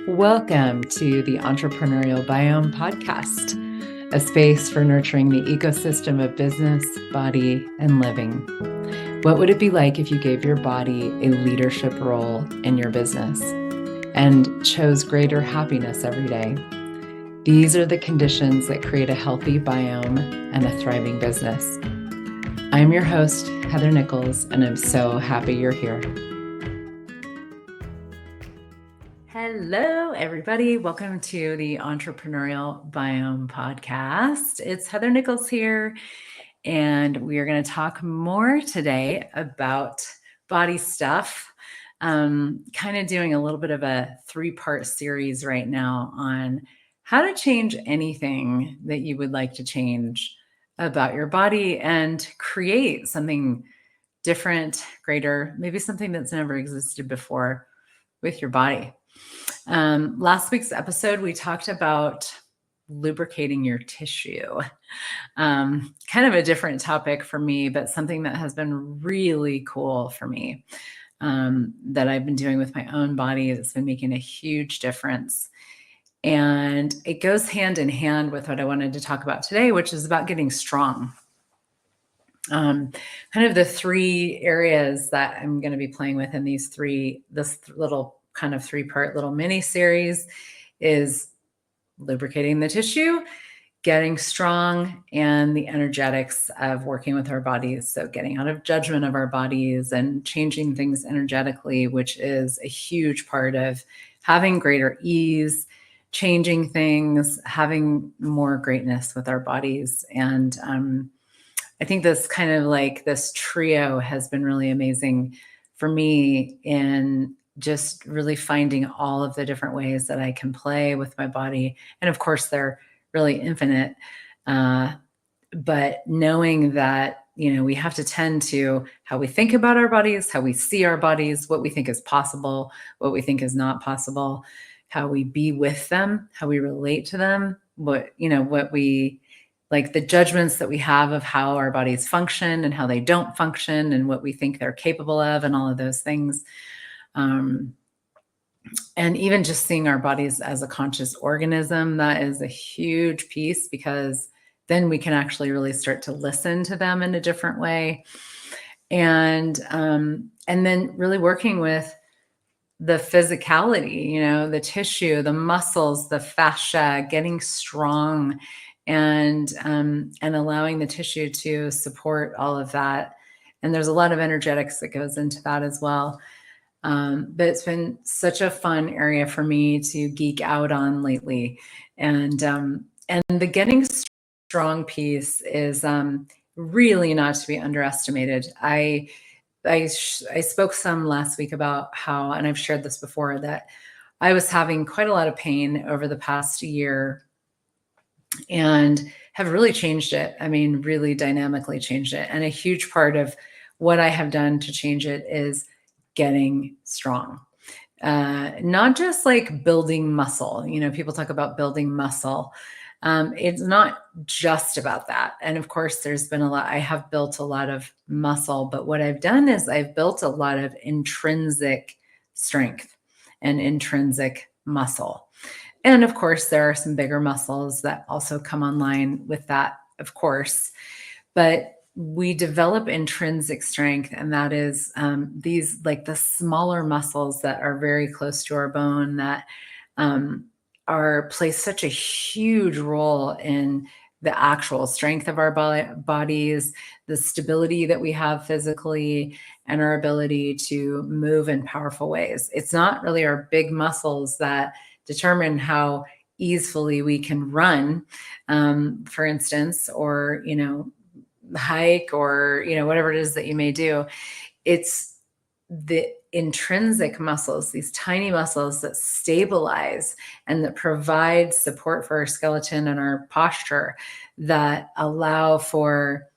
Welcome to the Entrepreneurial Biome podcast, a space for nurturing the ecosystem of business, body, and living. What would it be like if you gave your body a leadership role in your business and chose greater happiness every day? These are the conditions that create a healthy biome and a thriving business. I'm your host, Heather Nichols, and I'm so happy you're here. Hello, everybody. Welcome to the Entrepreneurial Biome podcast. It's Heather Nichols here, and we are going to talk more today about body stuff. Kind of doing a little bit of a three-part series right now on how to change anything that you would like to change about your body and create something different, greater, maybe something that's never existed before with your body. Last week's episode, we talked about lubricating your tissue. Kind of a different topic for me, but something that has been really cool for me that I've been doing with my own body. It's been making a huge difference. And it goes hand in hand with what I wanted to talk about today, which is about getting strong. Kind of the three areas that I'm going to be playing with in this little kind of three-part little mini series is lubricating the tissue, getting strong, and the energetics of working with our bodies. So getting out of judgment of our bodies and changing things energetically, which is a huge part of having greater ease, changing things, having more greatness with our bodies. And I think this kind of like this trio has been really amazing for me in just really finding all of the different ways that I can play with my body. And of course, they're really infinite. But knowing that, we have to tend to how we think about our bodies, how we see our bodies, what we think is possible, what we think is not possible, how we be with them, how we relate to them, what we like the judgments that we have of how our bodies function and how they don't function and what we think they're capable of and all of those things. And even just seeing our bodies as a conscious organism, that is a huge piece, because then we can actually really start to listen to them in a different way. And then really working with the physicality, the tissue, the muscles, the fascia, getting strong, and allowing the tissue to support all of that. And there's a lot of energetics that goes into that as well. But it's been such a fun area for me to geek out on lately. And the getting strong piece is really not to be underestimated. I spoke some last week about how, and I've shared this before, that I was having quite a lot of pain over the past year and have really changed it. I mean, really dynamically changed it. And a huge part of what I have done to change it is getting strong. Not just like building muscle. People talk about building muscle. It's not just about that. And of course, I have built a lot of muscle, but what I've done is I've built a lot of intrinsic strength and intrinsic muscle. And of course, there are some bigger muscles that also come online with that, of course. But we develop intrinsic strength, and that is these like the smaller muscles that are very close to our bone that play such a huge role in the actual strength of our bodies, the stability that we have physically, and our ability to move in powerful ways. It's not really our big muscles that determine how easily we can run, for instance, or, hike, or, whatever it is that you may do. It's the intrinsic muscles, these tiny muscles that stabilize and that provide support for our skeleton and our posture, that allow for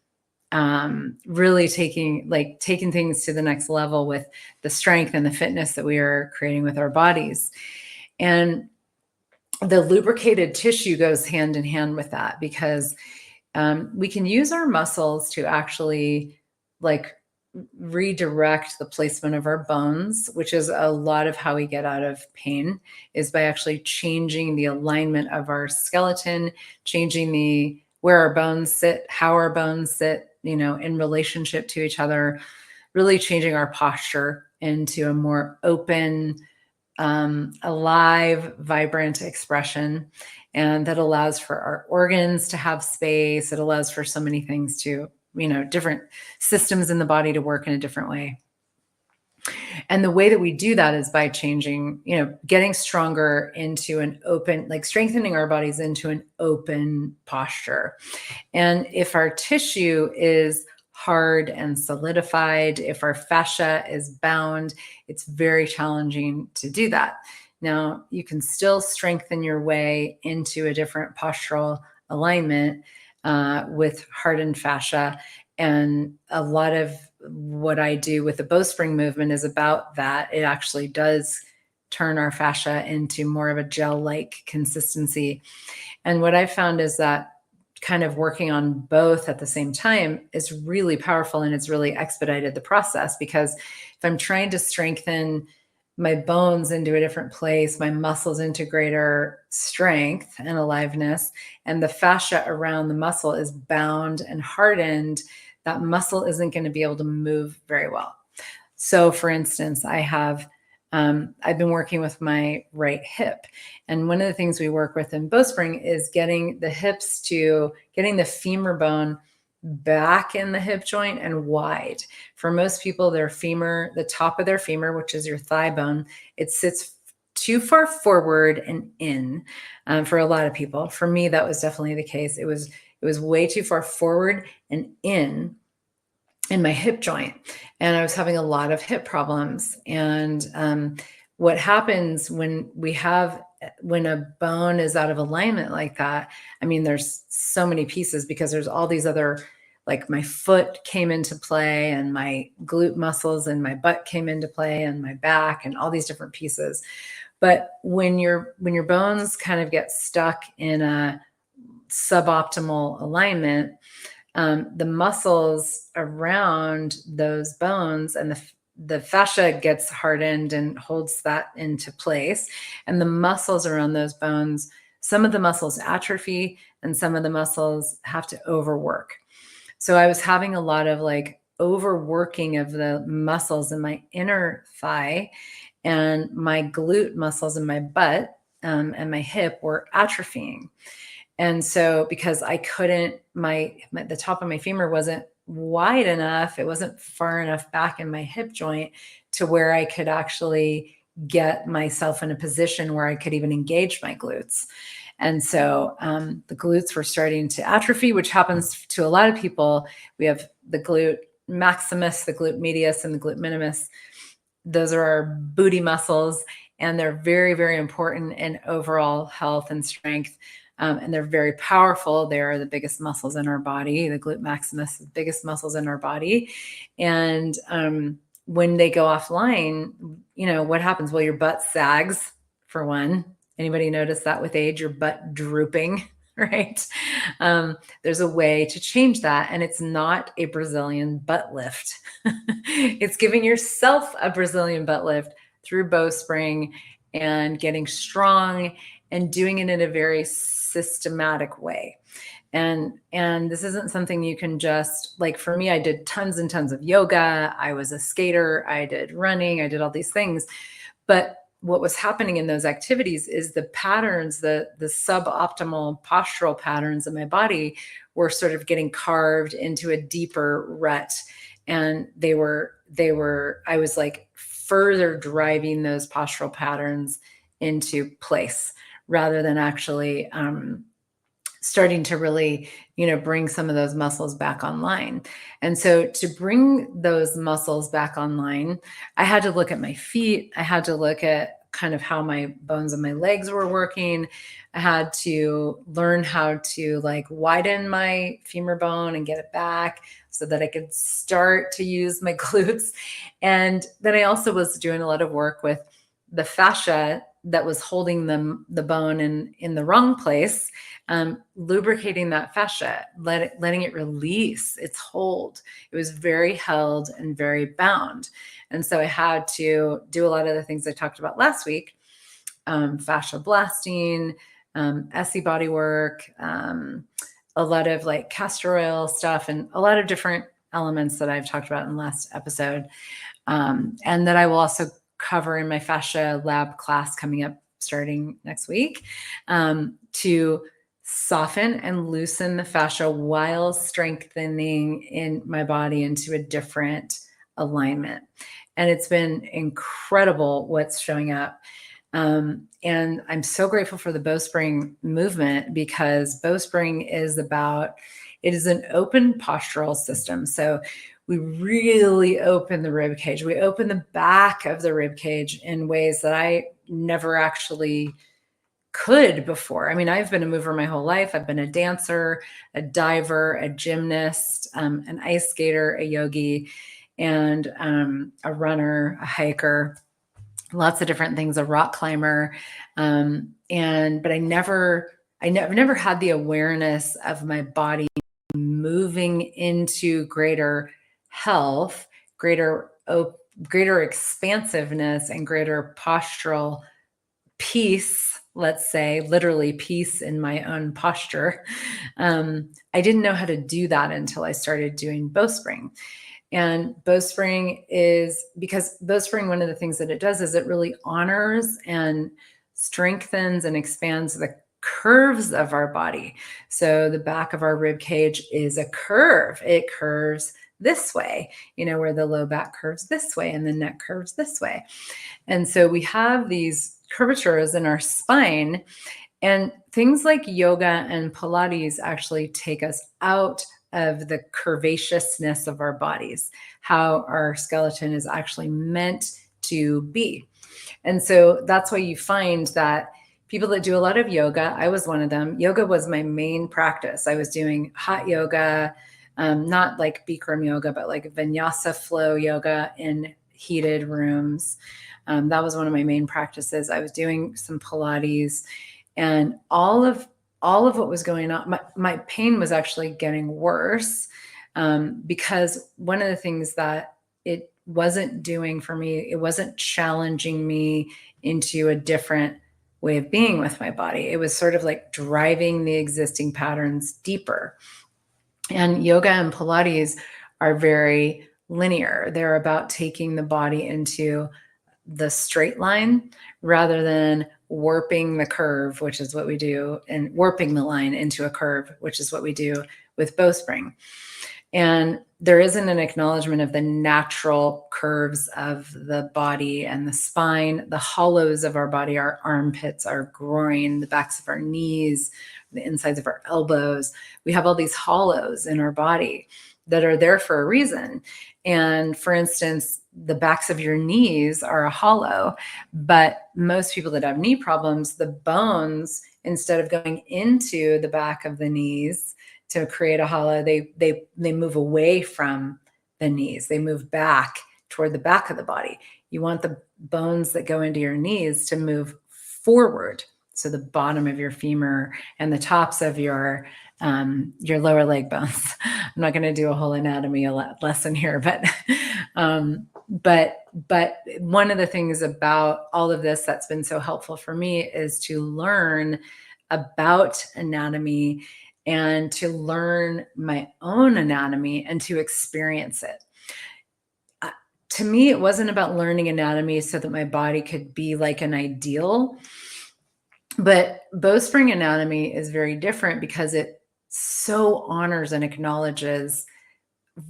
really taking things to the next level with the strength and the fitness that we are creating with our bodies. And the lubricated tissue goes hand in hand with that, because we can use our muscles to actually redirect the placement of our bones, which is a lot of how we get out of pain, is by actually changing the alignment of our skeleton, changing where our bones sit, how our bones sit, in relationship to each other, really changing our posture into a more open, alive, vibrant expression. And that allows for our organs to have space. It allows for so many things to, different systems in the body to work in a different way. And the way that we do that is by changing, getting stronger into an open, like strengthening our bodies into an open posture. And if our tissue is hard and solidified, if our fascia is bound, it's very challenging to do that. Now, you can still strengthen your way into a different postural alignment with hardened fascia. And a lot of what I do with the Bowspring movement is about that. It actually does turn our fascia into more of a gel-like consistency. And what I found is that kind of working on both at the same time is really powerful, and it's really expedited the process, because if I'm trying to strengthen my bones into a different place, my muscles into greater strength and aliveness, and the fascia around the muscle is bound and hardened, that muscle isn't going to be able to move very well. So for instance, I've been working with my right hip. And one of the things we work with in Bowspring is getting the femur bone back in the hip joint and wide. For most people, the top of their femur, which is your thigh bone, it sits too far forward and in. For a lot of people, for me, that was definitely the case. It was way too far forward and in my hip joint. And I was having a lot of hip problems. And what happens when a bone is out of alignment like that, I mean, there's so many pieces, because there's all these other, like my foot came into play, and my glute muscles and my butt came into play, and my back, and all these different pieces. But when your bones kind of get stuck in a suboptimal alignment, the muscles around those bones and the fascia gets hardened and holds that into place. And the muscles around those bones, some of the muscles atrophy and some of the muscles have to overwork. So I was having a lot of like overworking of the muscles in my inner thigh, and my glute muscles in my butt and my hip were atrophying. And so because I couldn't, the top of my femur wasn't wide enough, it wasn't far enough back in my hip joint to where I could actually get myself in a position where I could even engage my glutes. And so the glutes were starting to atrophy, which happens to a lot of people. We have the glute maximus, the glute medius, and the glute minimus. Those are our booty muscles, and they're very, very important in overall health and strength. And they're very powerful. They are the biggest muscles in our body. The glute maximus is the biggest muscles in our body. And when they go offline, what happens? Well, your butt sags, for one. Anybody notice that with age, your butt drooping, right? There's a way to change that. And it's not a Brazilian butt lift. It's giving yourself a Brazilian butt lift through Bowspring and getting strong and doing it in a very systematic way. And this isn't something you can just, like, for me, I did tons and tons of yoga. I was a skater. I did running. I did all these things. But what was happening in those activities is the patterns, the suboptimal postural patterns in my body were sort of getting carved into a deeper rut. And I was like further driving those postural patterns into place, rather than actually starting to really, bring some of those muscles back online. And so to bring those muscles back online, I had to look at my feet. I had to look at kind of how my bones and my legs were working. I had to learn how to like widen my femur bone and get it back so that I could start to use my glutes. And then I also was doing a lot of work with the fascia that was holding the bone in the wrong place, lubricating that fascia, letting it release its hold. It was very held and very bound. And so I had to do a lot of the things I talked about last week, fascia blasting, SE body work, a lot of like castor oil stuff, and a lot of different elements that I've talked about in the last episode. And that I will also cover in my fascia lab class coming up starting next week, to soften and loosen the fascia while strengthening in my body into a different alignment. And it's been incredible what's showing up. And I'm so grateful for the Bowspring movement, because Bowspring is it is an open postural system. So we really open the rib cage. We open the back of the rib cage in ways that I never actually could before. I mean, I've been a mover my whole life. I've been a dancer, a diver, a gymnast, an ice skater, a yogi, and a runner, a hiker, lots of different things, a rock climber. But I've never had the awareness of my body moving into greater health, greater expansiveness, and greater postural peace, let's say, literally peace in my own posture. I didn't know how to do that until I started doing Bowspring. And Bowspring because Bowspring, one of the things that it does is it really honors and strengthens and expands the curves of our body. So the back of our rib cage is a curve. It curves this way, where the low back curves this way and the neck curves this way. And so we have these curvatures in our spine, and things like yoga and Pilates actually take us out of the curvaceousness of our bodies, how our skeleton is actually meant to be. And so that's why you find that people that do a lot of yoga, I was one of them. Yoga was my main practice. I was doing hot yoga, not like Bikram yoga, but like vinyasa flow yoga in heated rooms. That was one of my main practices. I was doing some Pilates, and all of what was going on, my pain was actually getting worse, because one of the things that it wasn't doing for me, it wasn't challenging me into a different way of being with my body. It was sort of like driving the existing patterns deeper. And yoga and Pilates are very linear. They're about taking the body into the straight line rather than warping the curve, which is what we do, and warping the line into a curve, which is what we do with Bowspring. And there isn't an acknowledgement of the natural curves of the body and the spine, the hollows of our body, our armpits, our groin, the backs of our knees, the insides of our elbows. We have all these hollows in our body that are there for a reason. And for instance, the backs of your knees are a hollow, but most people that have knee problems, the bones, instead of going into the back of the knees to create a hollow, they move away from the knees. They move back toward the back of the body. You want the bones that go into your knees to move forward. So the bottom of your femur and the tops of your lower leg bones. I'm not going to do a whole anatomy lesson here, but one of the things about all of this that's been so helpful for me is to learn about anatomy and to learn my own anatomy and to experience it. To me, it wasn't about learning anatomy so that my body could be like an ideal. But Bowspring anatomy is very different because it so honors and acknowledges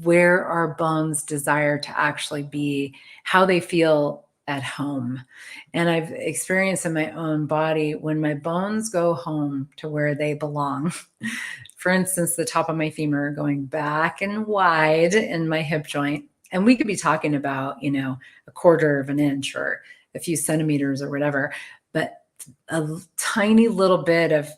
where our bones desire to actually be, how they feel at home. And I've experienced in my own body when my bones go home to where they belong. For instance, the top of my femur going back and wide in my hip joint. And we could be talking about, a quarter of an inch or a few centimeters or whatever, but a tiny little bit of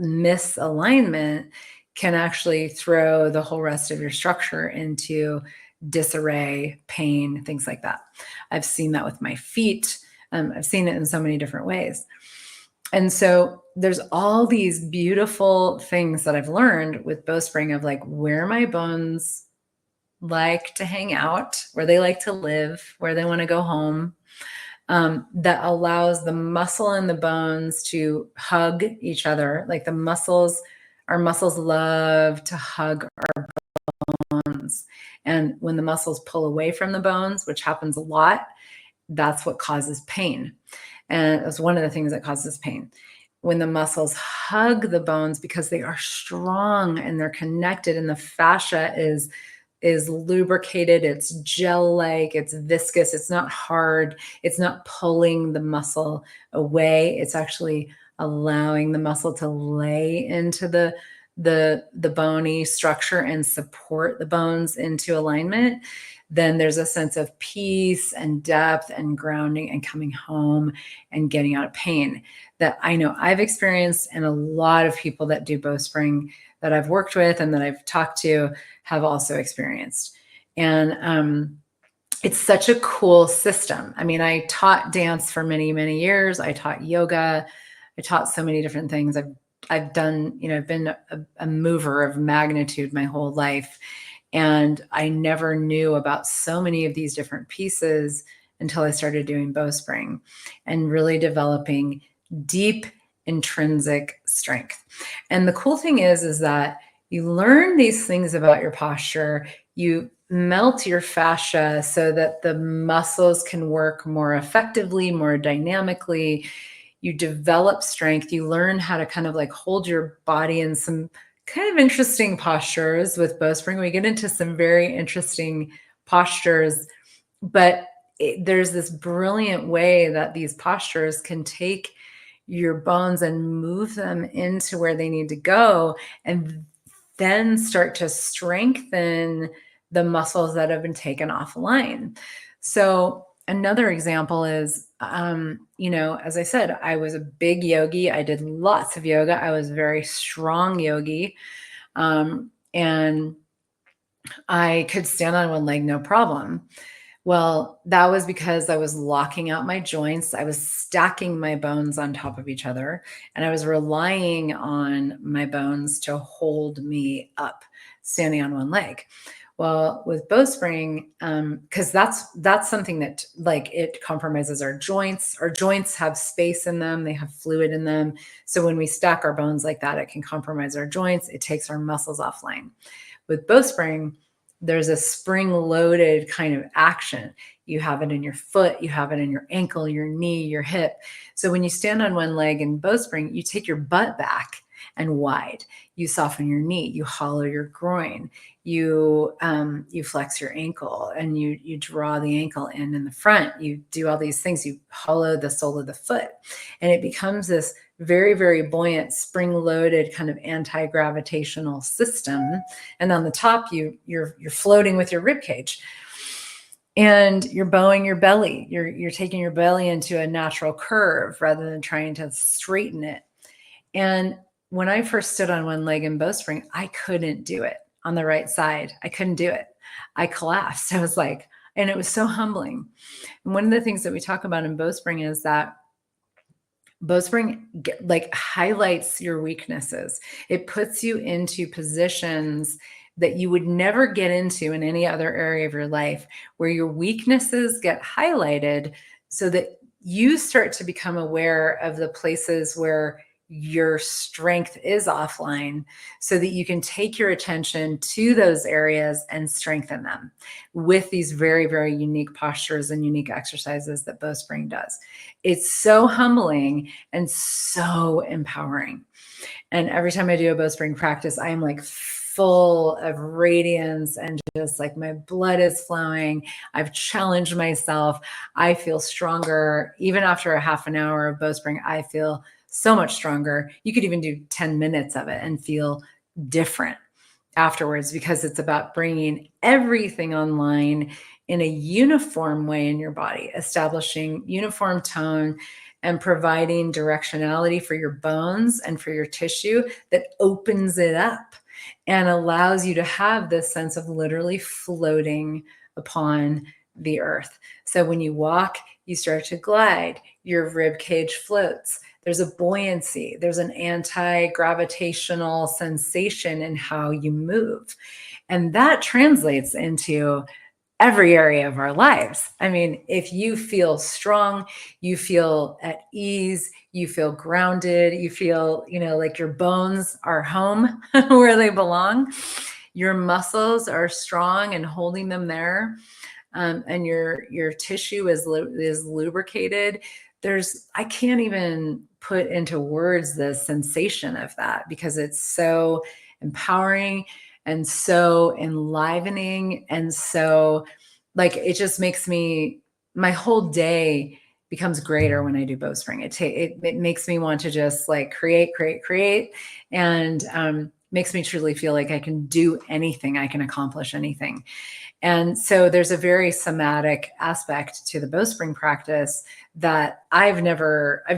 misalignment can actually throw the whole rest of your structure into disarray, pain, things like that. I've seen that with my feet. I've seen it in so many different ways. And so there's all these beautiful things that I've learned with Bowspring of like where my bones like to hang out, where they like to live, where they want to go home, that allows the muscle and the bones to hug each other. Like our muscles love to hug our bones. And when the muscles pull away from the bones, which happens a lot, that's what causes pain. And it's one of the things that causes pain. When the muscles hug the bones because they are strong and they're connected and the fascia is lubricated, it's gel-like, it's viscous, it's not hard, it's not pulling the muscle away, it's actually allowing the muscle to lay into the bony structure and support the bones into alignment, then there's a sense of peace and depth and grounding and coming home and getting out of pain that I know I've experienced, and a lot of people that do Bowspring that I've worked with and that I've talked to have also experienced. And it's such a cool system. I mean, I taught dance for many, many years. I taught yoga. I taught so many different things. I've done, I've been a mover of magnitude my whole life. And I never knew about so many of these different pieces until I started doing Bowspring and really developing deep intrinsic strength. And the cool thing is that you learn these things about your posture, you melt your fascia so that the muscles can work more effectively, more dynamically. You develop strength, you learn how to kind of like hold your body in some kind of interesting postures with Bowspring. We get into some very interesting postures, but there's this brilliant way that these postures can take your bones and move them into where they need to go, and then start to strengthen the muscles that have been taken offline. So another example is, as I said, I was a big yogi. I did lots of yoga. I was a very strong yogi. And I could stand on one leg, no problem. Well, that was because I was locking out my joints. I was stacking my bones on top of each other, and I was relying on my bones to hold me up, standing on one leg. Well, with Bowspring, because that's something that like it compromises our joints. Our joints have space in them; they have fluid in them. So when we stack our bones like that, it can compromise our joints. It takes our muscles offline. With Bowspring, there's a spring-loaded kind of action. You have it in your foot, you have it in your ankle, your knee, your hip. So when you stand on one leg in Bowspring, you take your butt back and wide. You soften your knee, you hollow your groin, you flex your ankle, and you draw the ankle in the front. You do all these things. You hollow the sole of the foot, and it becomes this very, very buoyant, spring-loaded kind of anti-gravitational system. And on the top, you're floating with your rib cage, and you're bowing your belly. You're taking your belly into a natural curve rather than trying to straighten it. And when I first stood on one leg in Bowspring, I couldn't do it on the right side. I couldn't do it. I collapsed. I was like, and it was so humbling. And one of the things that we talk about in Bowspring is that Bowspring like highlights your weaknesses. It puts you into positions that you would never get into in any other area of your life, where your weaknesses get highlighted so that you start to become aware of the places where your strength is offline, so that you can take your attention to those areas and strengthen them with these very, very unique postures and unique exercises that Bowspring does. It's so humbling and so empowering. And every time I do a Bowspring practice, I am like full of radiance and just like my blood is flowing. I've challenged myself. I feel stronger. Even after a half an hour of Bowspring, I feel so much stronger. You could even do 10 minutes of it and feel different afterwards, because it's about bringing everything online in a uniform way in your body, establishing uniform tone and providing directionality for your bones and for your tissue that opens it up and allows you to have this sense of literally floating upon the earth. So when you walk, you start to glide, your rib cage floats. There's a buoyancy, there's an anti-gravitational sensation in how you move. And that translates into every area of our lives. I mean, if you feel strong, you feel at ease, you feel grounded, you feel, like your bones are home where they belong. Your muscles are strong and holding them there, and your tissue is lubricated. I can't even put into words the sensation of that, because it's so empowering and so enlivening, and so, like, it just makes my whole day becomes greater when I do Bowspring. It makes me want to just like create, and makes me truly feel like I can do anything, I can accomplish anything. And so there's a very somatic aspect to the Bowspring practice that I've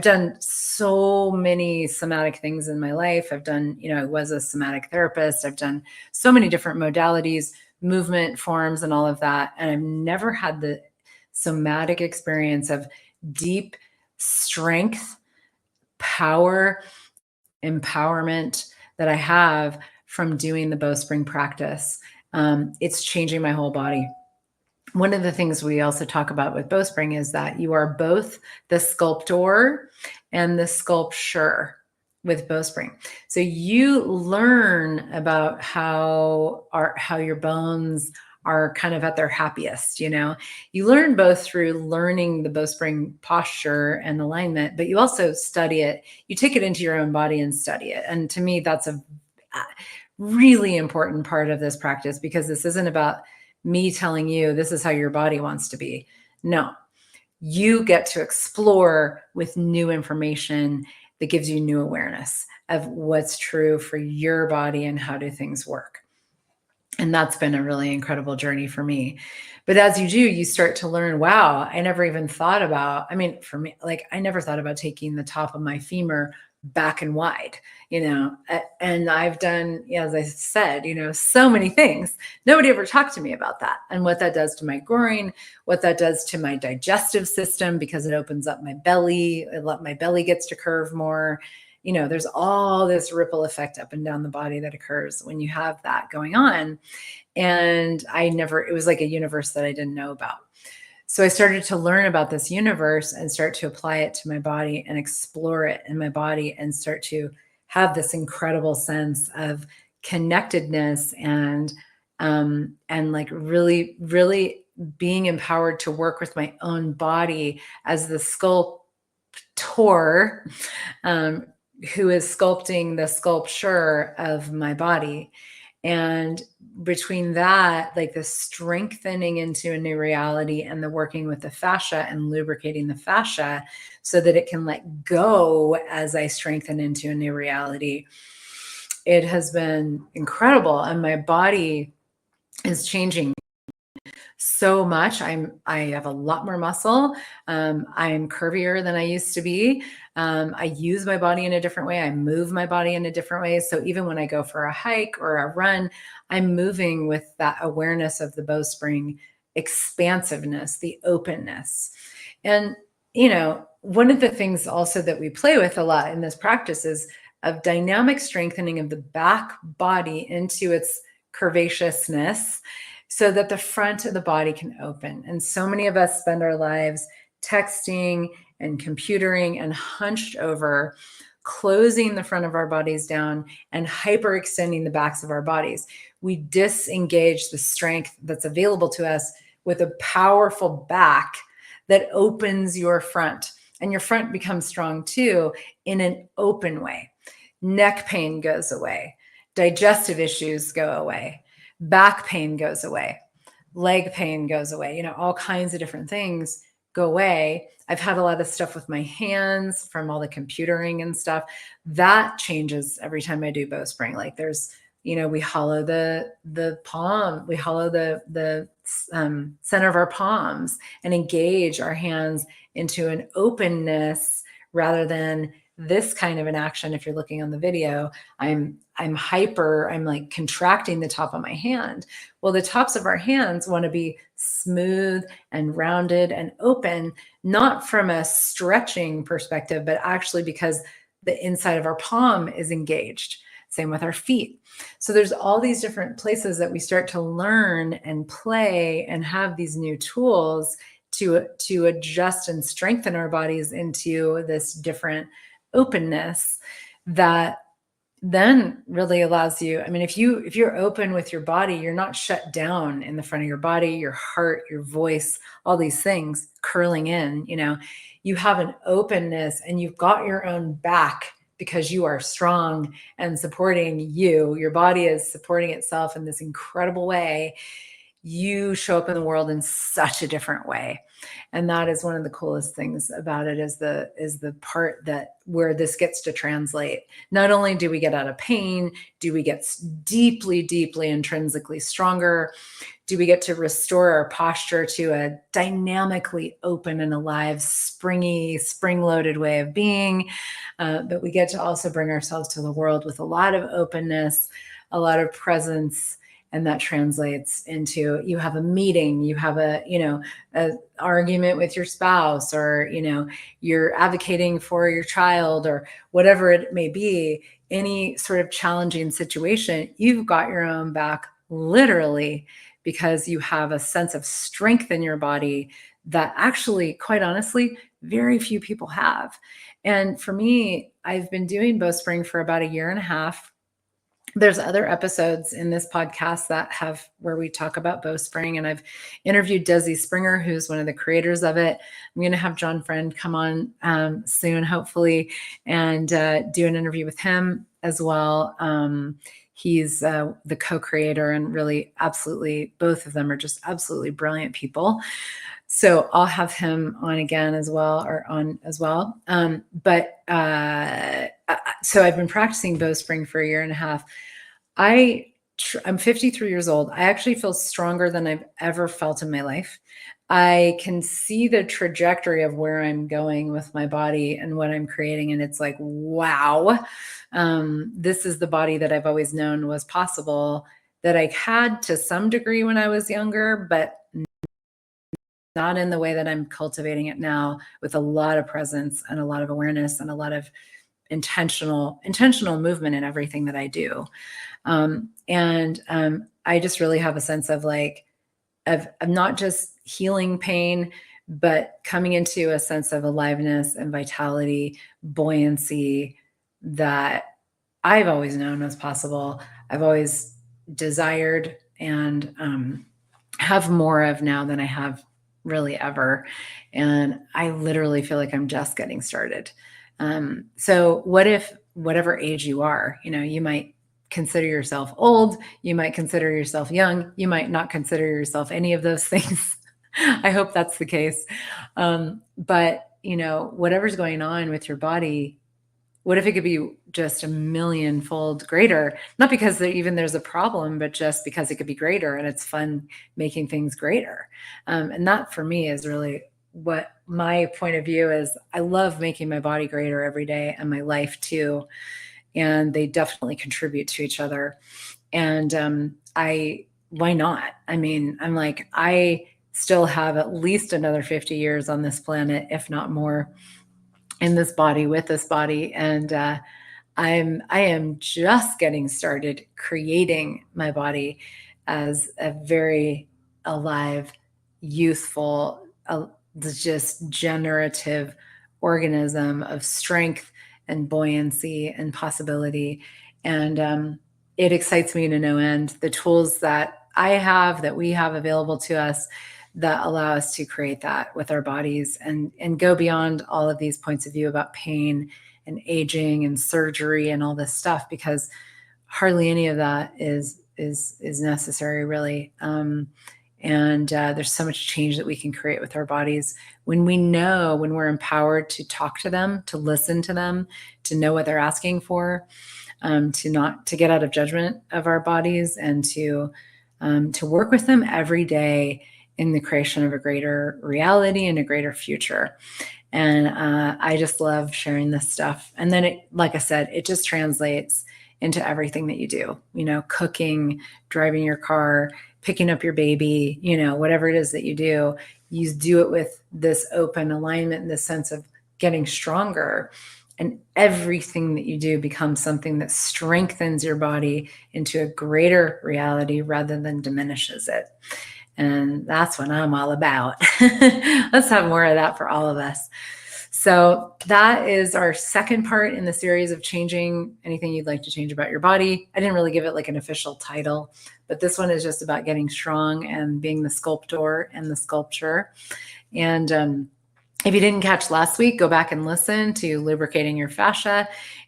done so many somatic things in my life. I've done, I was a somatic therapist. I've done so many different modalities, movement forms, and all of that. And I've never had the somatic experience of deep strength, power, empowerment that I have from doing the Bowspring practice. It's changing my whole body. One of the things we also talk about with Bowspring is that you are both the sculptor and the sculpture with Bowspring. So you learn about how your bones are kind of at their happiest. You learn both through learning the Bowspring posture and alignment, but you also study it. You take it into your own body and study it. And to me, that's a really important part of this practice, because this isn't about me telling you this is how your body wants to be. No, you get to explore with new information that gives you new awareness of what's true for your body and how do things work. And that's been a really incredible journey for me. But as you do, you start to learn, wow, I never even thought about, for me, like, I never thought about taking the top of my femur back and wide, and I've done, as I said, so many things. Nobody ever talked to me about that, and what that does to my groin, what that does to my digestive system, because it opens up my belly, my belly gets to curve more. There's all this ripple effect up and down the body that occurs when you have that going on. And it was like a universe that I didn't know about. So I started to learn about this universe and start to apply it to my body and explore it in my body, and start to have this incredible sense of connectedness and like really, really being empowered to work with my own body as the sculptor, who is sculpting the sculpture of my body. And between that, like the strengthening into a new reality and the working with the fascia and lubricating the fascia so that it can let go as I strengthen into a new reality, it has been incredible. And my body is changing so much. I have a lot more muscle. I'm curvier than I used to be. I use my body in a different way. I move my body in a different way. So even when I go for a hike or a run, I'm moving with that awareness of the Bowspring expansiveness, the openness. And, one of the things also that we play with a lot in this practice is of dynamic strengthening of the back body into its curvaceousness, so that the front of the body can open. And so many of us spend our lives texting and computering and hunched over, closing the front of our bodies down and hyperextending the backs of our bodies. We disengage the strength that's available to us with a powerful back that opens your front. And your front becomes strong too in an open way. Neck pain goes away. Digestive issues go away. Back pain goes away, leg pain goes away, all kinds of different things go away. I've had a lot of stuff with my hands from all the computering and stuff. That changes every time I do Bowspring. Like there's, we hollow the palm, we hollow the center of our palms and engage our hands into an openness rather than this kind of an action, if you're looking on the video, I'm like contracting the top of my hand. Well, the tops of our hands want to be smooth and rounded and open, not from a stretching perspective, but actually because the inside of our palm is engaged. Same with our feet. So there's all these different places that we start to learn and play and have these new tools to adjust and strengthen our bodies into this different openness that then really allows you. I mean, if you're open with your body, you're not shut down in the front of your body, your heart, your voice, all these things curling in, you have an openness and you've got your own back because you are strong and supporting you. Your body is supporting itself in this incredible way. You show up in the world in such a different way. And that is one of the coolest things about it, is the part that where this gets to translate. Not only do we get out of pain, do we get deeply, deeply intrinsically stronger, do we get to restore our posture to a dynamically open and alive, springy, spring-loaded way of being, but we get to also bring ourselves to the world with a lot of openness, a lot of presence. And that translates into, you have a meeting, you have a argument with your spouse, or, you're advocating for your child, or whatever it may be, any sort of challenging situation, you've got your own back, literally, because you have a sense of strength in your body that actually, quite honestly, very few people have. And for me, I've been doing Bowspring for about 1.5 years. There's other episodes in this podcast where we talk about Bowspring, and I've interviewed Desi Springer, who's one of the creators of it. I'm going to have John Friend come on soon, hopefully, and do an interview with him as well. He's the co-creator, and really, absolutely, both of them are just absolutely brilliant people. So I'll have him on again as well, so I've been practicing Bowspring for 1.5 years. I'm 53 years old. I actually feel stronger than I've ever felt in my life. I can see the trajectory of where I'm going with my body and what I'm creating. And it's like, wow, this is the body that I've always known was possible, that I had to some degree when I was younger, but not in the way that I'm cultivating it now, with a lot of presence and a lot of awareness and a lot of intentional movement in everything that I do. I just really have a sense of not just healing pain, but coming into a sense of aliveness and vitality, buoyancy that I've always known was possible. I've always desired and have more of now than I have really ever. And I literally feel like I'm just getting started. So what if, whatever age you are, you might consider yourself old, you might consider yourself young, you might not consider yourself any of those things. I hope that's the case. But whatever's going on with your body, what if it could be just 1,000,000-fold greater? Not because there's a problem, but just because it could be greater, and it's fun making things greater. And that for me is really what my point of view is. I love making my body greater every day, and my life too. And they definitely contribute to each other. And why not? I mean, I'm like, I still have at least another 50 years on this planet, if not more, in this body, with this body. And I am just getting started creating my body as a very alive, youthful, just generative organism of strength and buoyancy and possibility. And it excites me to no end. The tools that we have available to us that allow us to create that with our bodies and go beyond all of these points of view about pain and aging and surgery and all this stuff, because hardly any of that is necessary, really. There's so much change that we can create with our bodies when we're empowered to talk to them, to listen to them, to know what they're asking for, to get out of judgment of our bodies, and to work with them every day in the creation of a greater reality and a greater future. And I just love sharing this stuff. And then like I said, it just translates into everything that you do, cooking, driving your car, picking up your baby, whatever it is that you do it with this open alignment and this sense of getting stronger. And everything that you do becomes something that strengthens your body into a greater reality rather than diminishes it. And that's what I'm all about. Let's have more of that for all of us. So that is our second part in the series of changing anything you'd like to change about your body. I didn't really give it like an official title, but this one is just about getting strong and being the sculptor and the sculpture. And if you didn't catch last week, go back and listen to lubricating your fascia.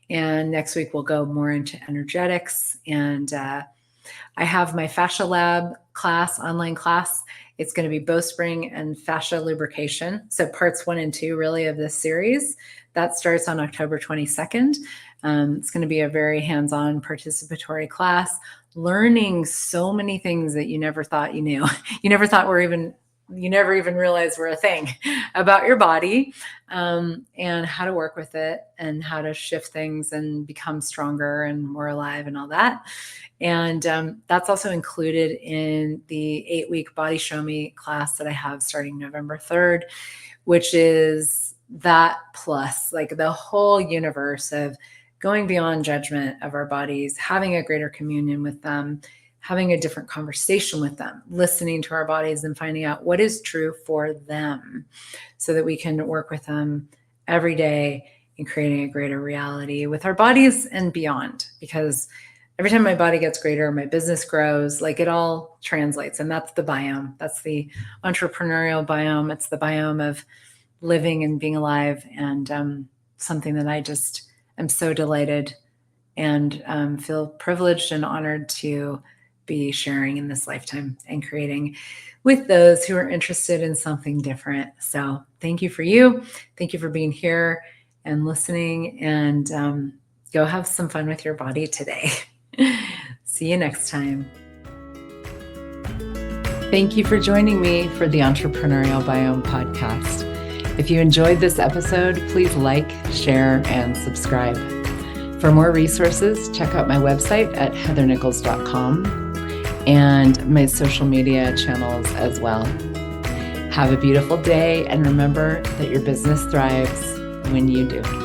And next week, we'll go more into energetics. And I have my Fascia Lab class, online class. It's going to be Bowspring and fascia lubrication. So parts 1 and 2 really of this series. That starts on October 22nd. It's going to be a very hands-on participatory class, learning so many things that you never thought you knew. You never even realized were a thing about your body, and how to work with it and how to shift things and become stronger and more alive and all that. And that's also included in the 8-week Body Show Me class that I have starting November 3rd, which is that plus like the whole universe of going beyond judgment of our bodies, having a greater communion with them, having a different conversation with them, listening to our bodies and finding out what is true for them so that we can work with them every day in creating a greater reality with our bodies and beyond. Because every time my body gets greater, my business grows, like it all translates. And that's the biome. That's the entrepreneurial biome. It's the biome of living and being alive, and something that I just am so delighted and feel privileged and honored to be sharing in this lifetime and creating with those who are interested in something different. So thank you for you. Thank you for being here and listening, and go have some fun with your body today. See you next time. Thank you for joining me for the Entrepreneurial Biome podcast. If you enjoyed this episode, please like, share, and subscribe. For more resources, check out my website at heathernichols.com and my social media channels as well. Have a beautiful day, and remember that your business thrives when you do.